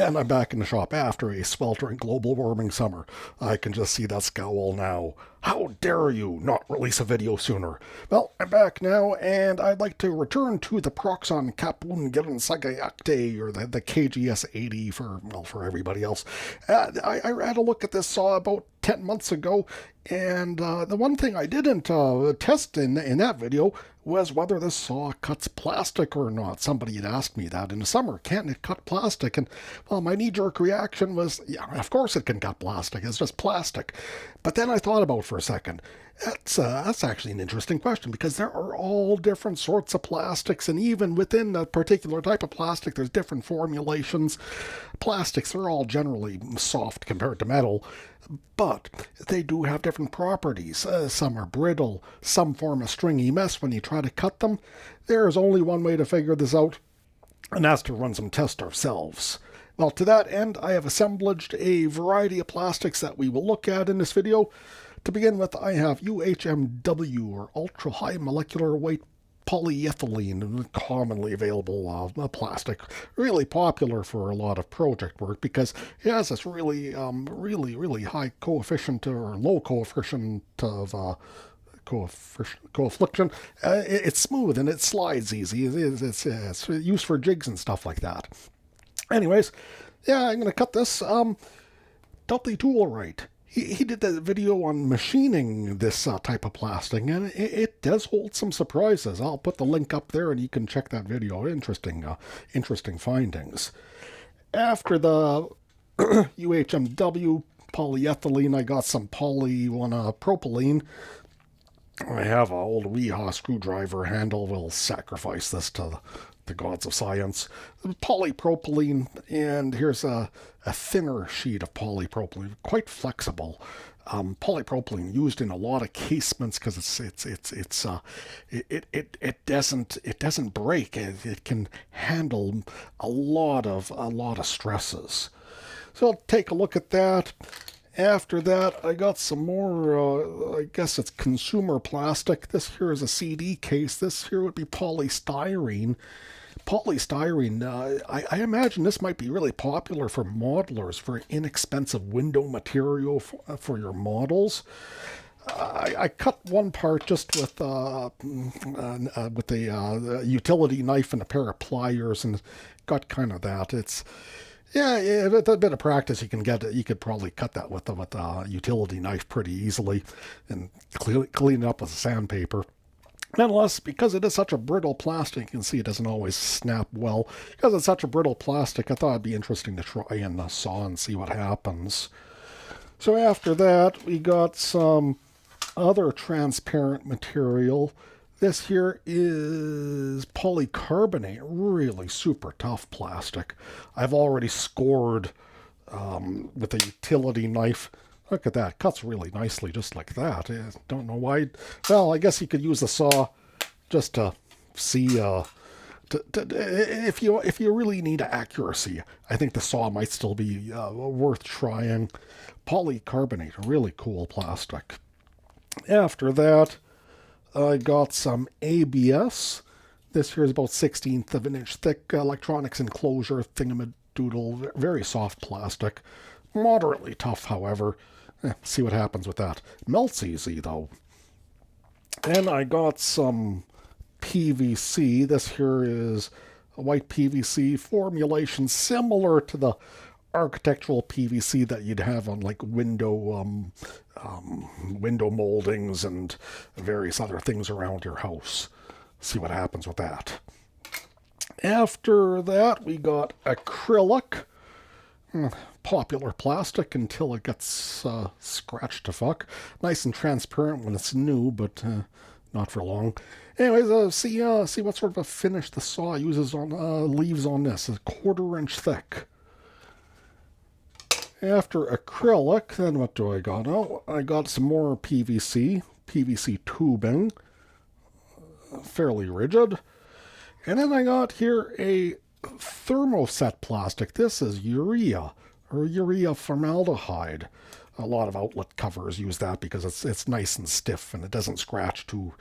And I'm back in the shop after a sweltering global warming summer. I can just see that scowl now. How dare you not release a video sooner? Well, I'm back now, and I'd like to return to the Proxxon KGS or the KGS 80 for everybody else. I had a look at this saw about 10 months ago, and the one thing I didn't test in that video was whether this saw cuts plastic or not. Somebody had asked me that in the summer, can't it cut plastic? And, well, my knee-jerk reaction was, yeah, of course it can cut plastic. It's just plastic. But then I thought about it for a second. That's actually an interesting question, because there are all different sorts of plastics, and even within a particular type of plastic, there's different formulations. Plastics are all generally soft compared to metal, but they do have different properties. Some are brittle, some form a stringy mess when you try to cut them. There is only one way to figure this out, and that's to run some tests ourselves. Well, to that end, I have assemblaged a variety of plastics that we will look at in this video. To begin with, I have UHMW, or ultra high molecular weight polyethylene, commonly available plastic, really popular for a lot of project work because it has this really high coefficient or low coefficient of coefficient. It's smooth and it slides easy. It's used for jigs and stuff like that. Anyways, yeah, I'm going to cut this. Dudley Toolwright. He did a video on machining this type of plastic, and it does hold some surprises. I'll put the link up there, and you can check that video. Interesting findings. After the UHMW polyethylene, I got some propylene. I have an old Weehaw screwdriver handle. We'll sacrifice this to the gods of science. Polypropylene, and here's a thinner sheet of polypropylene, quite flexible. Polypropylene used in a lot of casements because it doesn't break. It can handle a lot of stresses. So I'll take a look at that. After that, I got some more, I guess it's consumer plastic. This here is a CD case. This here would be polystyrene. Polystyrene, I imagine this might be really popular for modelers, for inexpensive window material for your models. I cut one part just with a utility knife and a pair of pliers, and got kind of that. Yeah, with a bit of practice, you could probably cut that with a utility knife pretty easily, and clean it up with sandpaper. Nonetheless, because it is such a brittle plastic, you can see it doesn't always snap well. Because it's such a brittle plastic, I thought it'd be interesting to try and saw and see what happens. So after that, we got some other transparent material. This here is polycarbonate, really super tough plastic. I've already scored with a utility knife. Look at that, cuts really nicely just like that. I don't know why. Well, I guess you could use a saw just to see. If you really need accuracy, I think the saw might still be worth trying. Polycarbonate, really cool plastic. After that, I got some ABS. This here is about 1/16 of an inch thick electronics enclosure thingamadoodle. Very soft plastic. Moderately tough, however. See what happens with that. Melts easy, though. And I got some PVC. This here is a white PVC formulation similar to the architectural PVC that you'd have on like window moldings and various other things around your house. See what happens with that. After that, we got acrylic. Popular plastic until it gets scratched to fuck. Nice and transparent when it's new, but not for long. Anyways, see what sort of a finish the saw uses on leaves on this. A 1/4 inch thick. After acrylic, then what do I got? Oh, I got some more PVC tubing, fairly rigid. And then I got here a thermoset plastic. This is urea, or urea formaldehyde. A lot of outlet covers use that because it's nice and stiff and it doesn't scratch too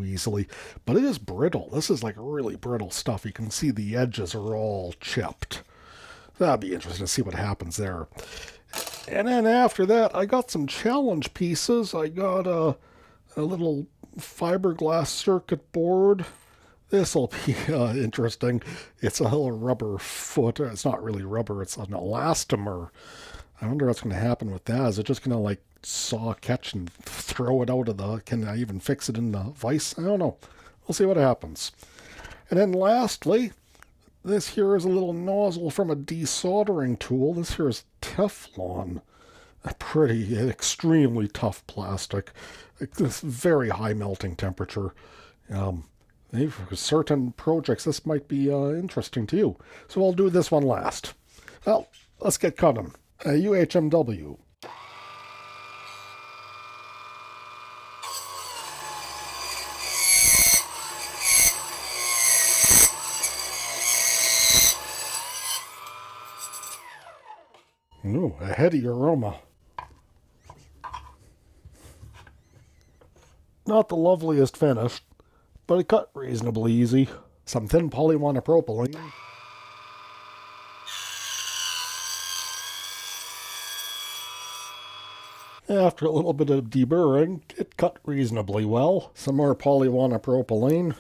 easily. But it is brittle. This is like really brittle stuff. You can see the edges are all chipped. That'd be interesting to see what happens there. And then after that, I got some challenge pieces. I got a little fiberglass circuit board. This will be interesting. It's a little rubber foot. It's not really rubber, it's an elastomer. I wonder what's going to happen with that. Is it just going to like saw catch and throw it out of the... Can I even fix it in the vise? I don't know. We'll see what happens. And then lastly, this here is a little nozzle from a desoldering tool. This here is Teflon. A pretty, extremely tough plastic. It's very high melting temperature. For certain projects, this might be interesting to you. So I'll do this one last. Well, let's get cutting. UHMW. Ooh, a heady aroma. Not the loveliest finish, but it cut reasonably easy. Some thin polymonopropylene. After a little bit of deburring, it cut reasonably well. Some more polymonopropylene.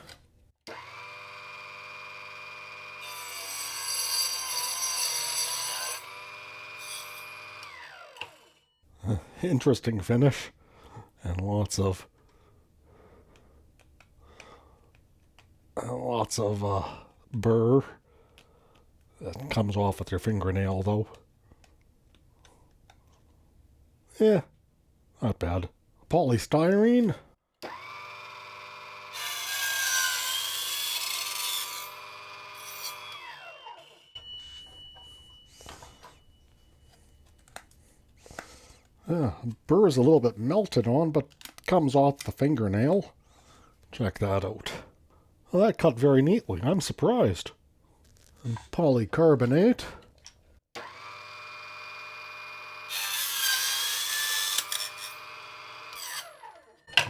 Interesting finish. And lots of burr that comes off with your fingernail, though. Yeah, not bad. Polystyrene. Yeah, burr is a little bit melted on, but comes off the fingernail. Check that out. Well, that cut very neatly. I'm surprised. And polycarbonate.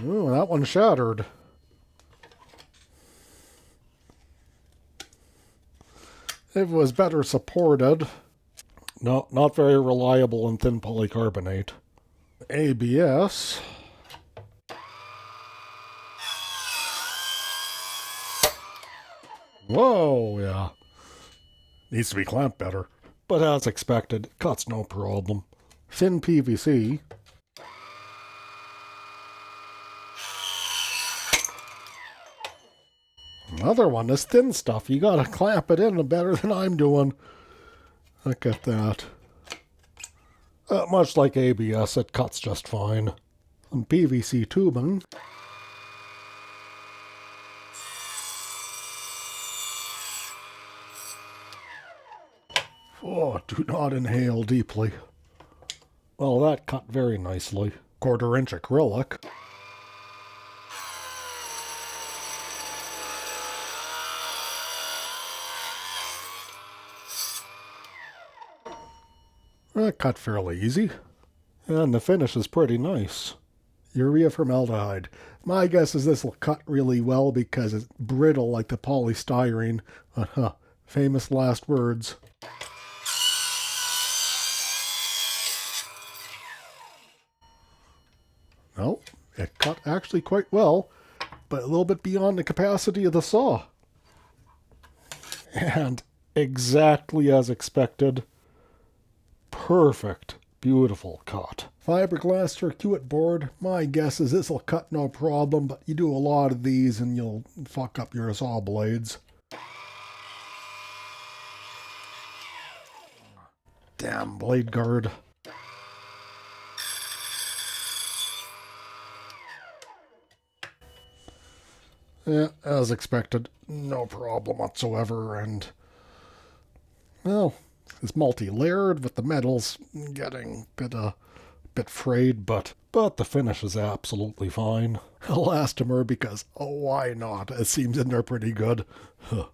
Ooh, that one shattered. It was better supported. No, not very reliable in thin polycarbonate. ABS. Whoa, yeah. Needs to be clamped better. But as expected, cuts no problem. Thin PVC. Another one, this thin stuff, you gotta clamp it in better than I'm doing. Look at that. Much like ABS, it cuts just fine. Some PVC tubing. Oh, do not inhale deeply. Well, that cut very nicely. 1/4 inch acrylic. That cut fairly easy. And the finish is pretty nice. Urea formaldehyde. My guess is this will cut really well because it's brittle like the polystyrene. Famous last words. No, it cut actually quite well, but a little bit beyond the capacity of the saw. And exactly as expected. Perfect. Beautiful cut. Fiberglass circuit board. My guess is this will cut no problem, but you do a lot of these and you'll fuck up your saw blades. Damn blade guard. Yeah, as expected. No problem whatsoever, and... well... it's multi-layered with the metals getting a bit frayed, but the finish is absolutely fine. Elastomer because, oh, why not? It seems in there pretty good. Huh.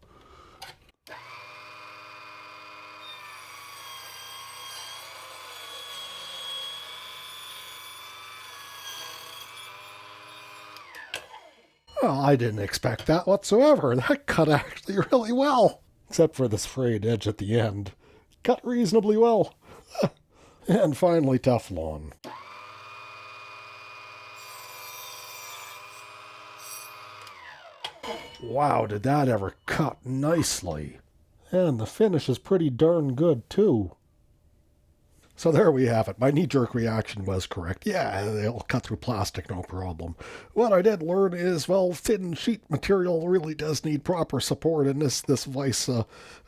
Well, I didn't expect that whatsoever. That cut actually really well. Except for this frayed edge at the end. cut reasonably well. And finally, Teflon. Wow, did that ever cut nicely. And the finish is pretty darn good, too. So there we have it. My knee-jerk reaction was correct. Yeah, they'll cut through plastic, no problem. What I did learn is, well, thin sheet material really does need proper support, and this vise,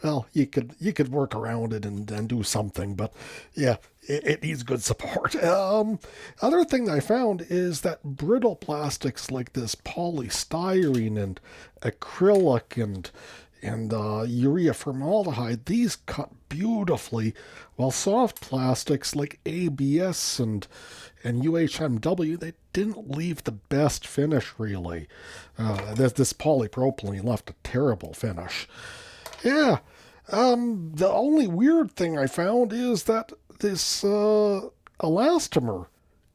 well, you could work around it and do something, but yeah, it needs good support. Other thing I found is that brittle plastics like this polystyrene and acrylic and urea formaldehyde, these cut beautifully, while soft plastics like ABS and UHMW, they didn't leave the best finish, really. This polypropylene left a terrible finish. Yeah, the only weird thing I found is that this elastomer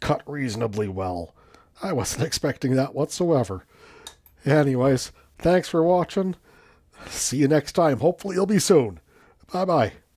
cut reasonably well. I wasn't expecting that whatsoever. Anyways, thanks for watching. See you next time. Hopefully it'll be soon. Bye-bye.